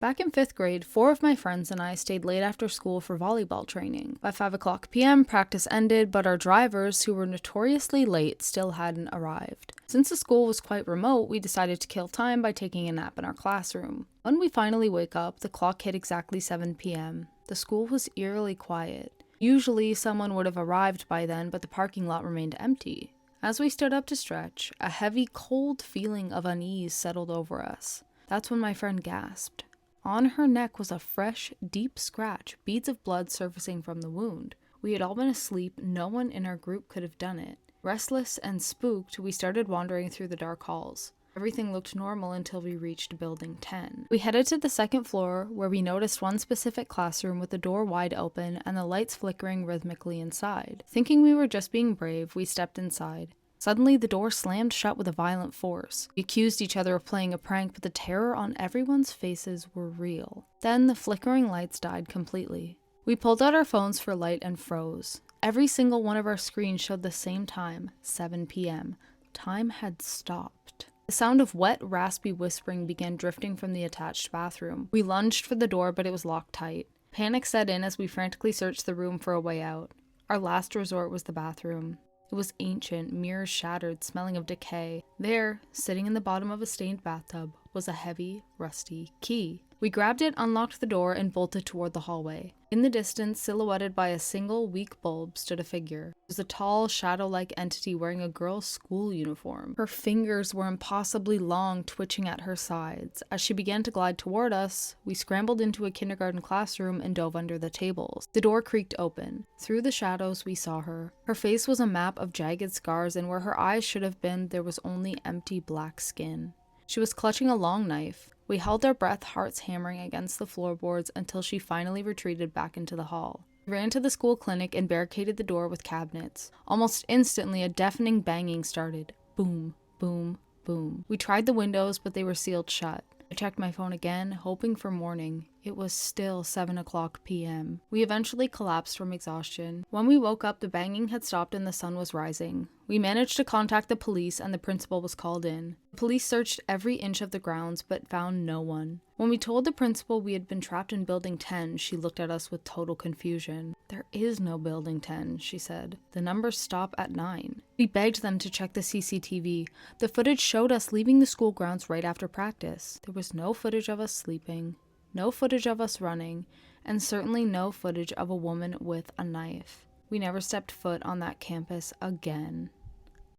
Back in 5th grade, 4 of my friends and I stayed late after school for volleyball training. By 5 p.m., practice ended, but our drivers, who were notoriously late, still hadn't arrived. Since the school was quite remote, we decided to kill time by taking a nap in our classroom. When we finally wake up, the clock hit exactly 7 p.m. The school was eerily quiet. Usually, someone would have arrived by then, but the parking lot remained empty. As we stood up to stretch, a heavy, cold feeling of unease settled over us. That's when my friend gasped. On her neck was a fresh, deep scratch, beads of blood surfacing from the wound. We had all been asleep, no one in our group could have done it. Restless and spooked, we started wandering through the dark halls. Everything looked normal until we reached Building 10. We headed to the 2nd floor, where we noticed one specific classroom with the door wide open and the lights flickering rhythmically inside. Thinking we were just being brave, we stepped inside. Suddenly, the door slammed shut with a violent force. We accused each other of playing a prank, but the terror on everyone's faces were real. Then, the flickering lights died completely. We pulled out our phones for light and froze. Every single one of our screens showed the same time, 7 p.m. Time had stopped. The sound of wet, raspy whispering began drifting from the attached bathroom. We lunged for the door, but it was locked tight. Panic set in as we frantically searched the room for a way out. Our last resort was the bathroom. It was ancient, mirrors shattered, smelling of decay. There, sitting in the bottom of a stained bathtub, was a heavy, rusty key. We grabbed it, unlocked the door, and bolted toward the hallway. In the distance, silhouetted by a single, weak bulb, stood a figure. It was a tall, shadow-like entity wearing a girl's school uniform. Her fingers were impossibly long, twitching at her sides. As she began to glide toward us, we scrambled into a kindergarten classroom and dove under the tables. The door creaked open. Through the shadows, we saw her. Her face was a map of jagged scars, and where her eyes should have been, there was only empty black skin. She was clutching a long knife. We held our breath, hearts hammering against the floorboards until she finally retreated back into the hall. We ran to the school clinic and barricaded the door with cabinets. Almost instantly, a deafening banging started. Boom, boom, boom. We tried the windows, but they were sealed shut. I checked my phone again, hoping for morning. It was still 7 p.m. We eventually collapsed from exhaustion. When we woke up, the banging had stopped and the sun was rising. We managed to contact the police and the principal was called in. The police searched every inch of the grounds but found no one. When we told the principal we had been trapped in Building 10, she looked at us with total confusion. "There is no Building 10, she said. "The numbers stop at 9. We begged them to check the CCTV. The footage showed us leaving the school grounds right after practice. There was no footage of us sleeping, no footage of us running, and certainly no footage of a woman with a knife. We never stepped foot on that campus again."